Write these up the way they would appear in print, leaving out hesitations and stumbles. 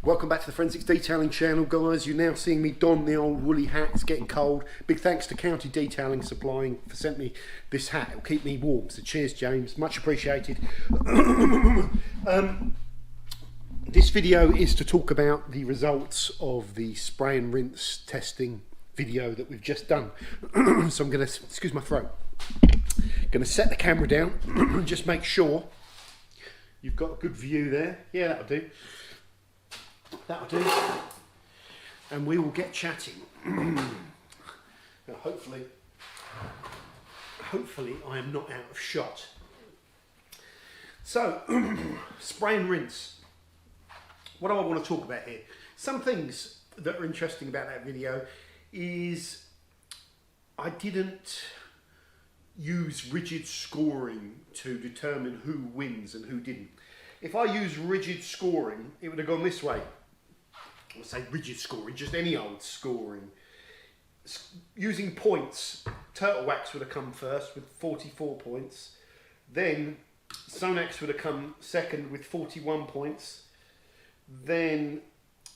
Welcome back to the Forensics Detailing channel, guys. You're now seeing me don the old woolly hat. It's getting cold. Big thanks to County Detailing Supplying for sent me this hat. It'll keep me warm. So cheers, James. Much appreciated. This video is to talk about the results of the spray and rinse testing video that we've just done. So I'm going to, excuse my throat, going to set the camera down and just make sure you've got a good view there. Yeah, that'll do. That'll do. And we will get chatting. Now, hopefully I am not out of shot. So, spray and rinse. What do I want to talk about here? Some things that are interesting about that video is I didn't use rigid scoring to determine who wins and who didn't. If I used rigid scoring, it would have gone this way. I say rigid scoring, just any old scoring. Using points, Turtle Wax would have come first with 44 points. Then Sonax would have come second with 41 points. Then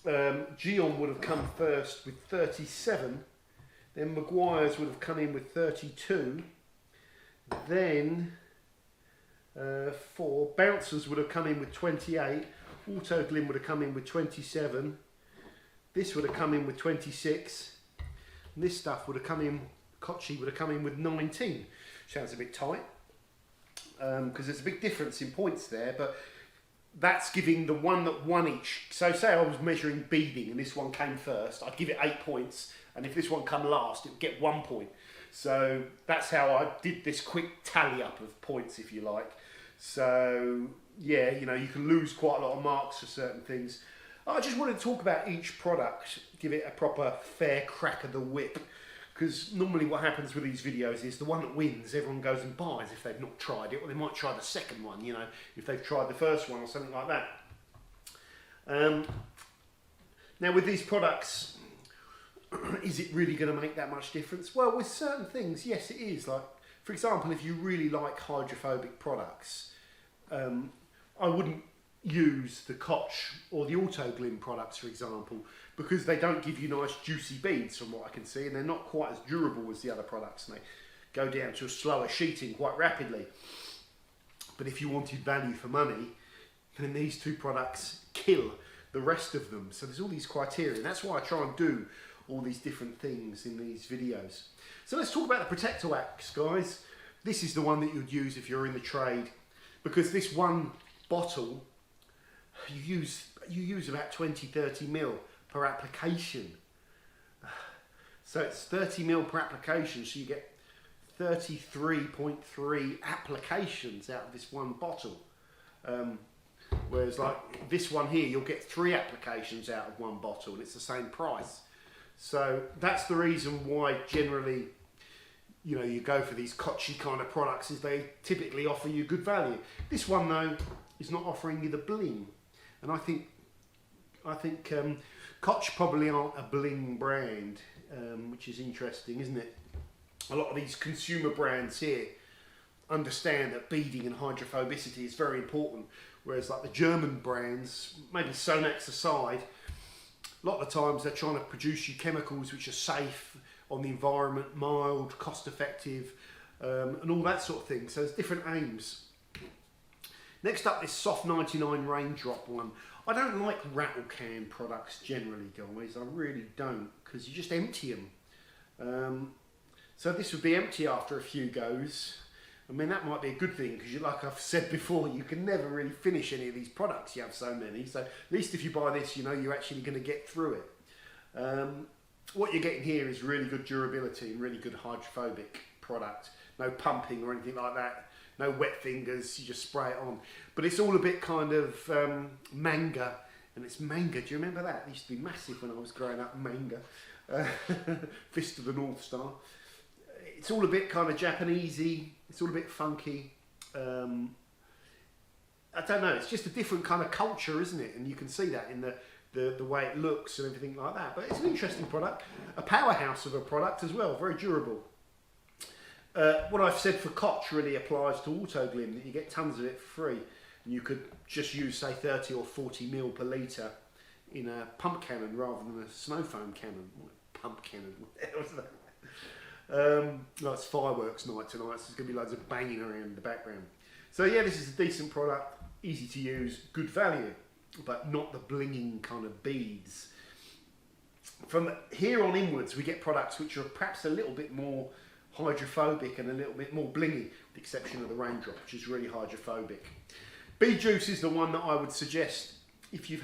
Geon would have come first with 37. Then Maguire's would have come in with 32. Then Bouncers would have come in with 28. Autoglym would have come in with 27. This would have come in with 26. And this stuff would have come in, Kochi would have come in with 19. Sounds a bit tight because there's a big difference in points there, but that's giving the one that won each. So say I was measuring beading and this one came first, I'd give it 8 points, and if this one come last, it would get 1 point. So that's how I did this quick tally up of points, if you like. So yeah, you know, you can lose quite a lot of marks for certain things. I just wanted to talk about each product, give it a proper fair crack of the whip, because normally what happens with these videos is the one that wins, everyone goes and buys if they've not tried it, or they might try the second one, you know, if they've tried the first one or something like that. Now with these products, is it really going to make that much difference? Well, with certain things, yes it is. Like, for example, if you really like hydrophobic products, I wouldn't use the Koch or the Autoglym products, for example, because they don't give you nice juicy beads from what I can see, and they're not quite as durable as the other products, and they go down to a slower sheeting quite rapidly. But if you wanted value for money, then these two products kill the rest of them. So there's all these criteria, and that's why I try and do all these different things in these videos. So let's talk about the protector wax, guys. This is the one that you'd use if you're in the trade, because this one bottle, you use about 20-30 mil per application. So it's 30 mil per application, so you get 33.3 applications out of this one bottle. Whereas like this one here, you'll get 3 applications out of one bottle, and it's the same price. So that's the reason why generally, you know, you go for these Kochi kind of products, is they typically offer you good value. This one though is not offering you the bling, and I think Koch probably aren't a bling brand, which is interesting, isn't it? A lot of these consumer brands here understand that beading and hydrophobicity is very important, whereas like the German brands, maybe Sonax aside, a lot of the times they're trying to produce you chemicals which are safe on the environment, mild, cost effective, and all that sort of thing. So there's different aims. Next up, this Soft 99 Raindrop one. I don't like rattle can products generally, guys. I really don't, because you just empty them. So this would be empty after a few goes. I mean, that might be a good thing, because like I've said before, you can never really finish any of these products. You have so many. So at least if you buy this, you know you're actually going to get through it. What you're getting here is really good durability and really good hydrophobic product. No pumping or anything like that. No wet fingers, you just spray it on. But it's all a bit kind of manga, and it's manga. Do you remember that? It used to be massive when I was growing up, manga. Fist of the North Star. It's all a bit kind of Japanesey. It's all a bit funky. I don't know. It's just a different kind of culture, isn't it? And you can see that in the way it looks and everything like that. But it's an interesting product. A powerhouse of a product as well. Very durable. What I've said for Koch really applies to Autoglym, that you get tons of it for free. And you could just use, say, 30 or 40 mil per litre in a pump cannon rather than a snow foam cannon. Pump cannon, what the hell is that? No, it's fireworks night tonight, so there's going to be loads of banging around in the background. So yeah, this is a decent product, easy to use, good value, but not the blinging kind of beads. From here on inwards, we get products which are perhaps a little bit more hydrophobic and a little bit more blingy, with the exception of the raindrop, which is really hydrophobic. Bead juice is the one that I would suggest if you've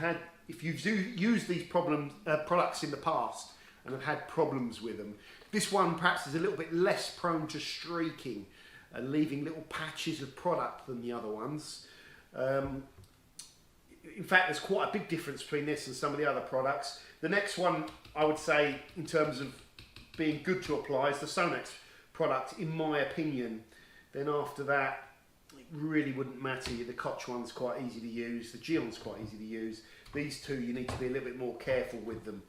used these products in the past and have had problems with them. This one perhaps is a little bit less prone to streaking and leaving little patches of product than the other ones. In fact, there's quite a big difference between this and some of the other products. The next one, I would say, in terms of being good to apply, is the Sonax product, in my opinion. Then after that, it really wouldn't matter. The Koch one's quite easy to use. The Geon's quite easy to use. These two, you need to be a little bit more careful with them.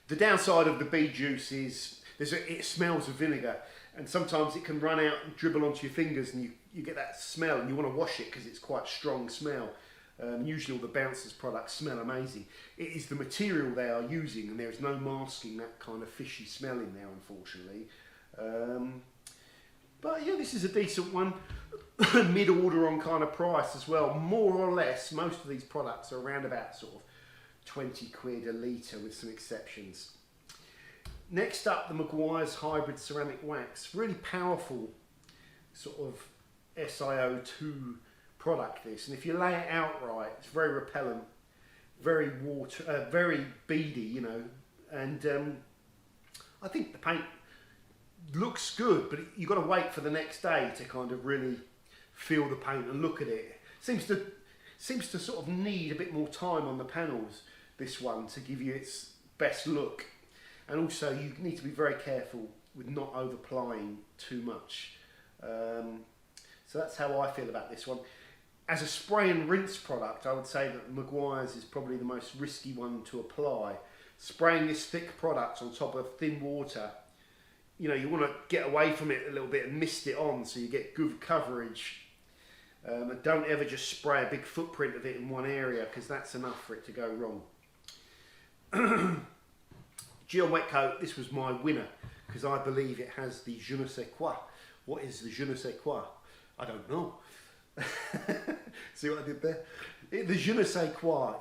The downside of the bead juice is it smells of vinegar, and sometimes it can run out and dribble onto your fingers, and you get that smell, and you want to wash it because it's quite a strong smell. Usually all the Bouncers products smell amazing. It is the material they are using, and there is no masking that kind of fishy smell in there, unfortunately. But yeah, this is a decent one. Mid-order on kind of price as well. More or less, most of these products are around about sort of 20 quid a litre with some exceptions. Next up, the Maguire's Hybrid Ceramic Wax. Really powerful sort of SiO2 product this, and if you lay it out right, it's very repellent, very very beady, you know, and I think the paint looks good, but you've got to wait for the next day to kind of really feel the paint and look at it. Seems to sort of need a bit more time on the panels, this one, to give you its best look. And also you need to be very careful with not over applying too much. So that's how I feel about this one. As a spray and rinse product, I would say that Maguire's is probably the most risky one to apply. Spraying this thick product on top of thin water, you know, you want to get away from it a little bit and mist it on so you get good coverage. And don't ever just spray a big footprint of it in one area, because that's enough for it to go wrong. Geo Wet Coat, this was my winner, because I believe it has the je ne sais quoi. What is the je ne sais quoi? I don't know. See what I did there? The je ne sais quoi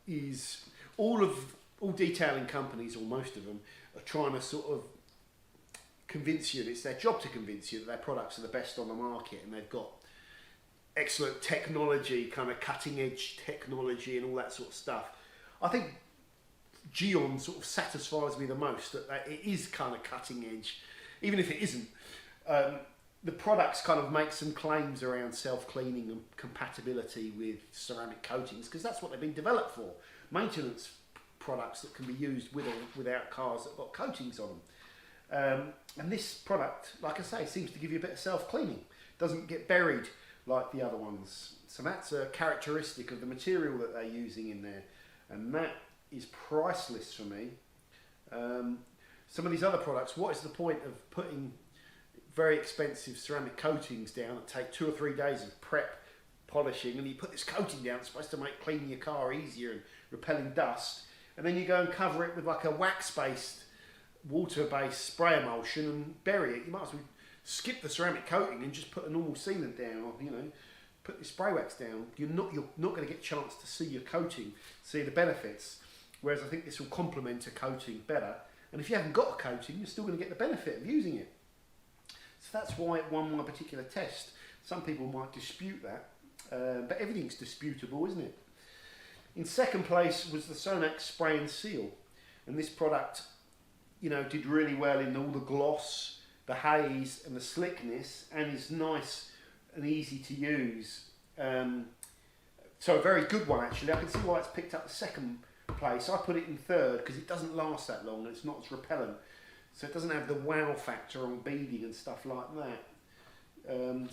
is all detailing companies, or most of them, are trying to sort of convince you, and it's their job to convince you that their products are the best on the market, and they've got excellent technology, kind of cutting edge technology and all that sort of stuff. I think Geon sort of satisfies me the most, that it is kind of cutting edge, even if it isn't. The products kind of make some claims around self-cleaning and compatibility with ceramic coatings, because that's what they've been developed for. Maintenance products that can be used with or without cars that have got coatings on them. And this product, like I say, seems to give you a bit of self-cleaning. Doesn't get buried like the other ones. So that's a characteristic of the material that they're using in there. And that is priceless for me. Some of these other products, what is the point of putting very expensive ceramic coatings down that take 2 or 3 days of prep polishing, and you put this coating down, it's supposed to make cleaning your car easier and repelling dust, and then you go and cover it with like a wax-based, water-based spray emulsion and bury it. You might as well skip the ceramic coating and just put a normal sealant down, or, you know, put the spray wax down. You're not going to get a chance to see your coating, see the benefits, whereas I think this will complement a coating better. And if you haven't got a coating, you're still going to get the benefit of using it. So that's why it won my particular test. Some people might dispute that, but everything's disputable, isn't it? In second place was the Sonax Spray and Seal, and this product, you know, did really well in all the gloss, the haze and the slickness, and is nice and easy to use. So a very good one, actually. I can see why it's picked up the second place. I put it in third because it doesn't last that long and it's not as repellent. So it doesn't have the wow factor on beading and stuff like that.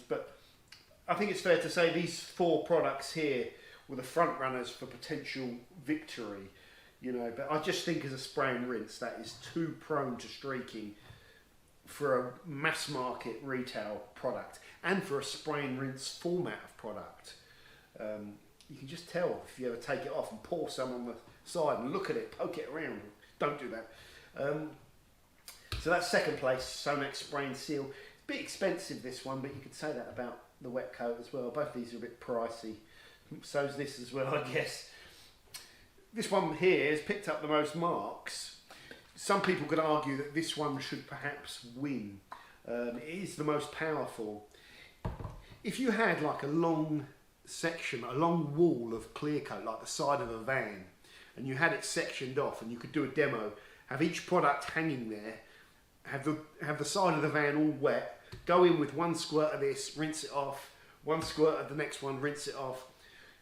But I think it's fair to say these 4 products here were the front runners for potential victory. You know, but I just think as a spray and rinse, that is too prone to streaking for a mass market retail product, and for a spray and rinse format of product. you can just tell if you ever take it off and pour some on the side and look at it, poke it around. Don't do that. So that's second place, Sonax Spray and Seal. It's a bit expensive, this one, but you could say that about the Wet Coat as well. Both these are a bit pricey. So's this as well, I guess. This one here has picked up the most marks. Some people could argue that this one should perhaps win. It is the most powerful. If you had like a long section, a long wall of clear coat, like the side of a van, and you had it sectioned off and you could do a demo, have each product hanging there, have the side of the van all wet, go in with one squirt of this, rinse it off, one squirt of the next one, rinse it off,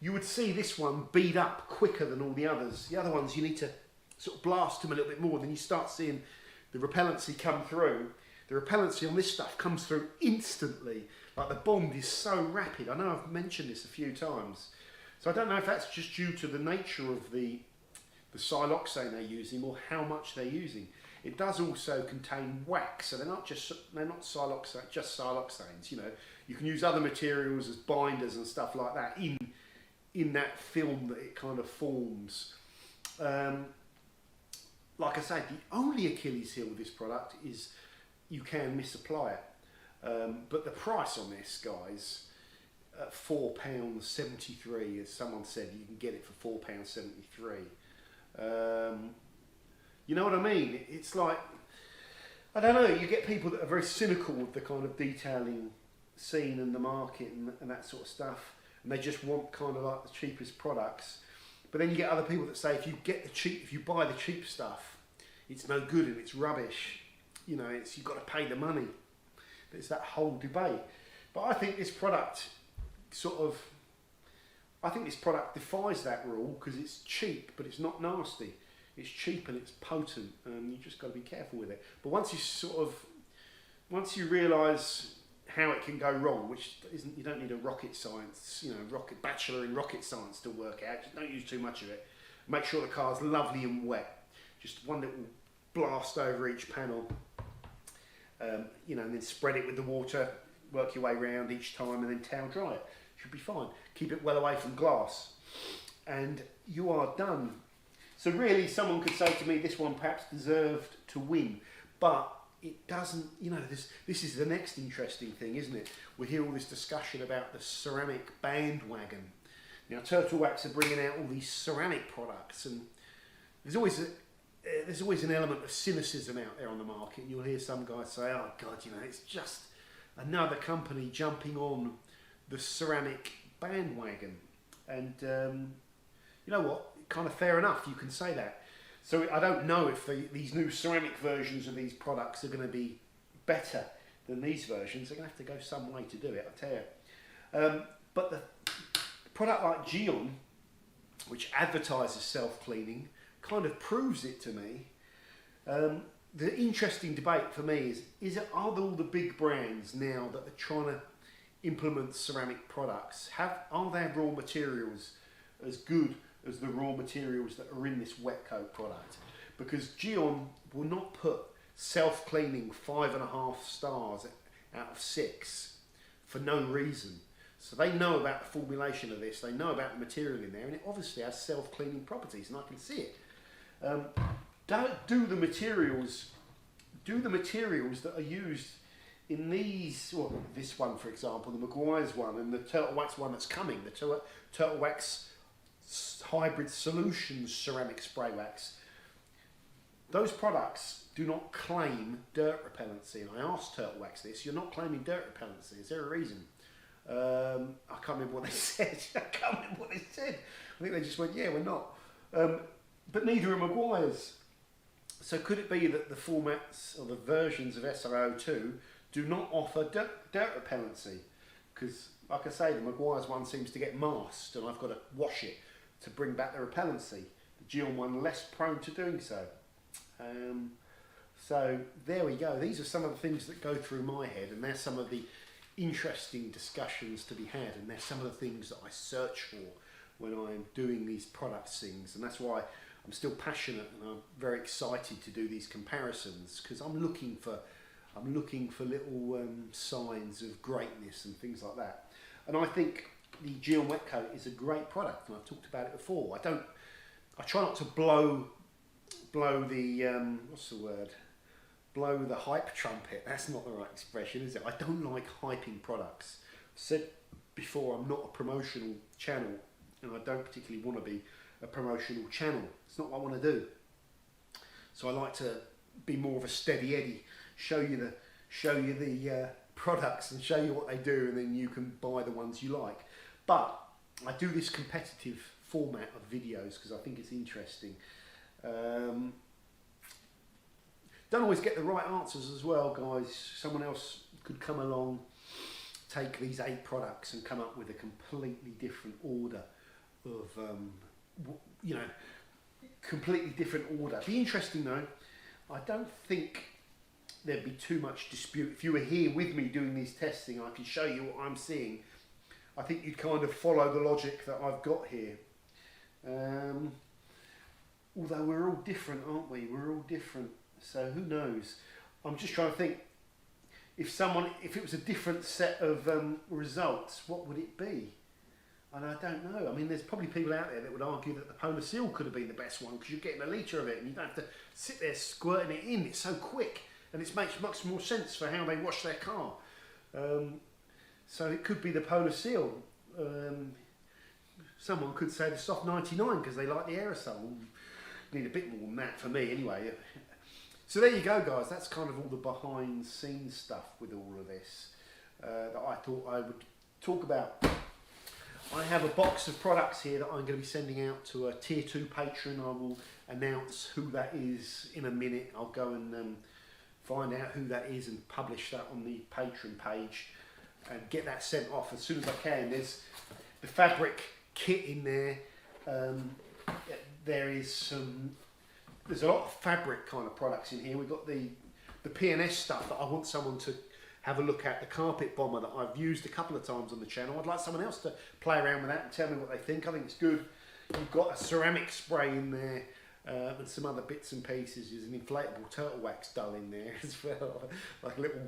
you would see this one bead up quicker than all the others. The other ones you need to sort of blast them a little bit more, then you start seeing the repellency come through. The repellency on this stuff comes through instantly. Like the bond is so rapid. I know I've mentioned this a few times. So I don't know if that's just due to the nature of the siloxane they're using or how much they're using. It does also contain wax, so they're not siloxane, just siloxanes. You know, you can use other materials as binders and stuff like that in that film that it kind of forms. Like I say, the only Achilles heel with this product is you can misapply it. But the price on this, guys, at £4.73, as someone said, you can get it for £4.73. You know what I mean? It's like, I don't know, you get people that are very cynical with the kind of detailing scene and the market and that sort of stuff, and they just want kind of like the cheapest products. But then you get other people that say if you buy the cheap stuff, it's no good and it's rubbish. You know, you've got to pay the money. There's that whole debate. But I think this product defies that rule because it's cheap, but it's not nasty. It's cheap and it's potent, and you just got to be careful with it. But once you realise how it can go wrong, which isn't, you don't need a rocket science, bachelor in rocket science to work out. Just don't use too much of it. Make sure the car's lovely and wet. Just one little blast over each panel. And then spread it with the water. Work your way around each time, and then towel dry it. Should be fine. Keep it well away from glass, and you are done. So really, someone could say to me, this one perhaps deserved to win, but it doesn't. This is the next interesting thing, isn't it? We hear all this discussion about the ceramic bandwagon. Now, Turtle Wax are bringing out all these ceramic products, and there's always an element of cynicism out there on the market, and you'll hear some guys say, "Oh God, it's just another company jumping on the ceramic bandwagon." And you know what? Kind of fair enough, you can say that. So I don't know if these new ceramic versions of these products are going to be better than these versions. They're going to have to go some way to do it, I tell you. But the product like Geo, which advertises self-cleaning, kind of proves it to me. The interesting debate for me are all the big brands now that are trying to implement ceramic products, are their raw materials as good as the raw materials that are in this Wet Coat product? Because Geo will not put self-cleaning 5.5 stars out of 6 for no reason. So they know about the formulation of this, they know about the material in there, and it obviously has self-cleaning properties, and I can see it. Do the materials that are used in these, or this one for example, the Maguire's one, and the Turtle Wax one that's coming, the Turtle Wax Hybrid Solutions Ceramic Spray Wax. Those products do not claim dirt repellency, and I asked Turtle Wax this. You're not claiming dirt repellency. Is there a reason? I can't remember what they said. I think they just went, yeah, we're not. But neither are Maguire's. So could it be that the formats or the versions of SRO2 do not offer dirt repellency? Because, like I say, the Maguire's one seems to get masked, and I've got to wash it to bring back the repellency. The Geo one less prone to doing so. So there we go. These are some of the things that go through my head, and they're some of the interesting discussions to be had, and they're some of the things that I search for when I'm doing these product things, and that's why I'm still passionate and I'm very excited to do these comparisons, because I'm looking for little signs of greatness and things like that. And I think the Geo Wet Coat is a great product, and I've talked about it before. I try not to blow the what's the word? Blow the hype trumpet. That's not the right expression, is it? I don't like hyping products. I've said before, I'm not a promotional channel, and I don't particularly want to be a promotional channel. It's not what I want to do. So I like to be more of a steady Eddie, show you the products and show you what they do, and then you can buy the ones you like. But I do this competitive format of videos because I think it's interesting. Don't always get the right answers as well, guys. Someone else could come along, take these 8 products and come up with a completely different order of, you know, completely different order. It'd be interesting though. I don't think there'd be too much dispute. If you were here with me doing these testing, I can show you what I'm seeing. I think you'd kind of follow the logic that I've got here. Although we're all different, aren't we? We're all different. So who knows? I'm just trying to think, if it was a different set of results, what would it be? And I don't know. I mean, there's probably people out there that would argue that the Polar Seal could have been the best one because you're getting a litre of it and you don't have to sit there squirting it in. It's so quick, and it makes much more sense for how they wash their car. So it could be the Polar Seal. Someone could say the Soft 99 because they like the aerosol. Need a bit more than that for me anyway. So there you go, guys. That's kind of all the behind scenes stuff with all of this that I thought I would talk about. I have a box of products here that I'm going to be sending out to a tier 2 patron. I will announce who that is in a minute. I'll go and find out who that is and publish that on the patron page and get that sent off as soon as I can. There's the fabric kit in there. There's a lot of fabric kind of products in here. We've got the P&S stuff that I want someone to have a look at, the carpet bomber that I've used a couple of times on the channel. I'd like someone else to play around with that and tell me what they think. I think it's good. You've got a ceramic spray in there and some other bits and pieces. There's an inflatable turtle wax dull in there as well, like a little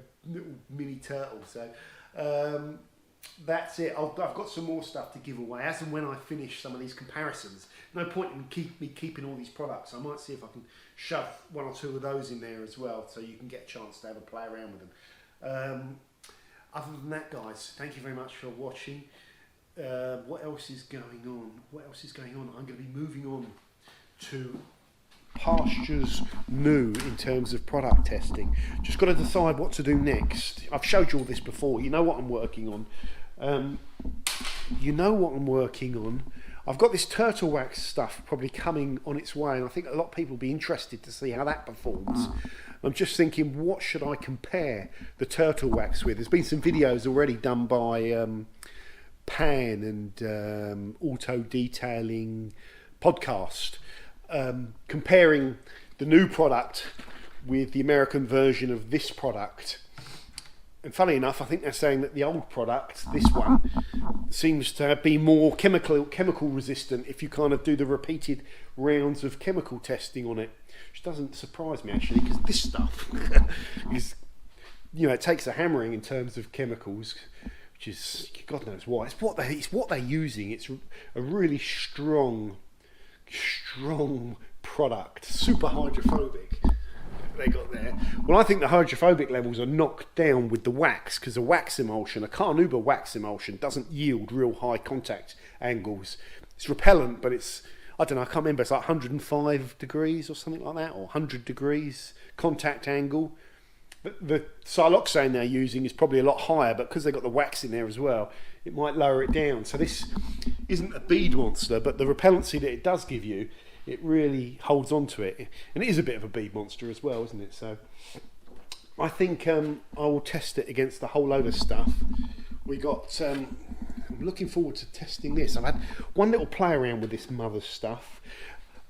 mini turtle. So that's it. I've got some more stuff to give away as and when I finish some of these comparisons. No point in me keeping all these products. I might see if I can shove 1 or 2 of those in there as well, so you can get a chance to have a play around with them. Other than that, guys, thank you very much for watching. What else is going on? I'm going to be moving on to pastures new in terms of product testing. Just got to decide what to do next. I've showed you all this before. You know what I'm working on. I've got this turtle wax stuff probably coming on its way, and I think a lot of people will be interested to see how that performs. I'm just thinking, what should I compare the turtle wax with? There's been some videos already done by Pan and Auto Detailing Podcast, comparing the new product with the American version of this product. And funny enough, I think they're saying that the old product, this one, seems to be more chemical resistant if you kind of do the repeated rounds of chemical testing on it, which doesn't surprise me actually, because this stuff is, you know, it takes a hammering in terms of chemicals, which is God knows why. It's what they're using. It's a really strong product, super hydrophobic. They got there. Well, I think the hydrophobic levels are knocked down with the wax, because a wax emulsion, a carnauba wax emulsion, doesn't yield real high contact angles. It's repellent, but it's, I don't know, I can't remember, it's like 105 degrees or something like that, or 100 degrees contact angle. The siloxane they're using is probably a lot higher, but because they've got the wax in there as well, it might lower it down. So this isn't a bead monster, but the repellency that it does give you, it really holds on to it. And it is a bit of a bead monster as well, isn't it? So I think I will test it against a whole load of stuff. We got, I'm looking forward to testing this. I've had one little play around with this Mother's stuff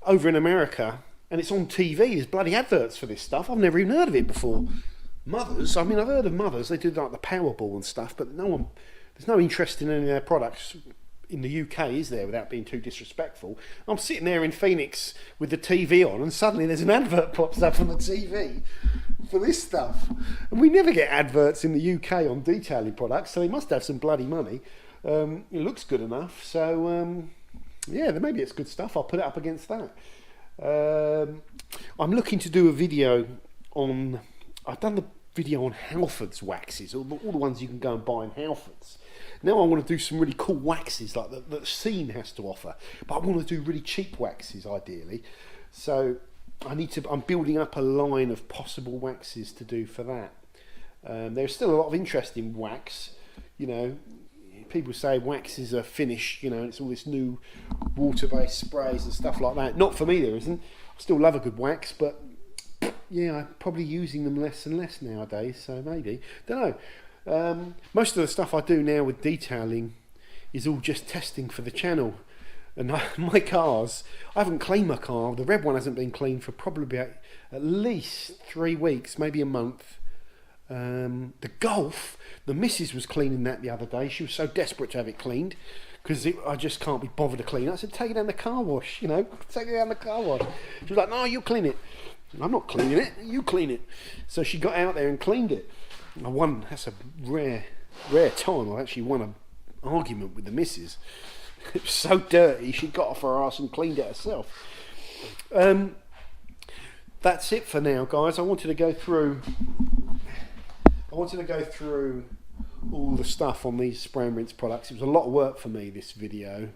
over in America, and it's on TV. There's bloody adverts for this stuff. I've never even heard of it before. Mother's, I mean, I've heard of Mother's. They do like the Powerball and stuff, but there's no interest in any of their products in the UK, is there, without being too disrespectful. I'm sitting there in Phoenix with the TV on, and suddenly there's an advert pops up on the TV for this stuff. And we never get adverts in the UK on detailing products, so they must have some bloody money. it looks good enough. So yeah, then maybe it's good stuff. I'll put it up against that. I'm looking to do a video on, I've done the video on Halford's waxes, all the ones you can go and buy in Halford's. Now I want to do some really cool waxes like that Scene has to offer, but I want to do really cheap waxes ideally. So I'm building up a line of possible waxes to do for that. There's still a lot of interest in wax. You know, people say waxes are finished, you know, it's all this new water-based sprays and stuff like that. Not for me, there isn't. I still love a good wax, but yeah, I'm probably using them less and less nowadays, so maybe. Don't know. Most of the stuff I do now with detailing is all just testing for the channel. And my cars, I haven't cleaned my car. The red one hasn't been cleaned for probably about at least 3 weeks, maybe a month. The Golf, the missus was cleaning that the other day. She was so desperate to have it cleaned because I just can't be bothered to clean it. I said, take it down the car wash, you know, take it down the car wash. She was like, no, you clean it. I'm not cleaning it, you clean it. So she got out there and cleaned it. I won, that's a rare time. I actually won an argument with the missus. It was so dirty, she got off her arse and cleaned it herself. That's it for now, guys. I wanted to go through all the stuff on these spray and rinse products. It was a lot of work for me, this video,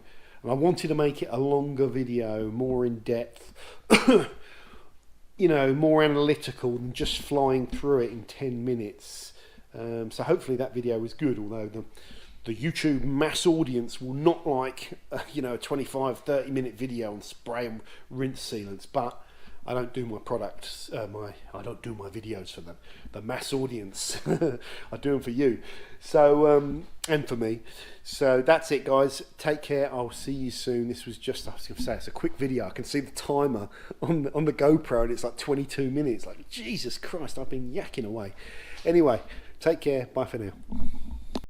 and I wanted to make it a longer video, more in depth, you know, more analytical than just flying through it in 10 minutes. So hopefully that video was good, although the YouTube mass audience will not like you know, a 25-30 minute video on spray and rinse sealants. But I don't do my products, I don't do my videos for them. The mass audience, I do them for you, so and for me. So that's it, guys. Take care. I'll see you soon. This was just, I was going to say, it's a quick video. I can see the timer on the GoPro, and it's like 22 minutes. Like, Jesus Christ, I've been yakking away. Anyway, take care. Bye for now.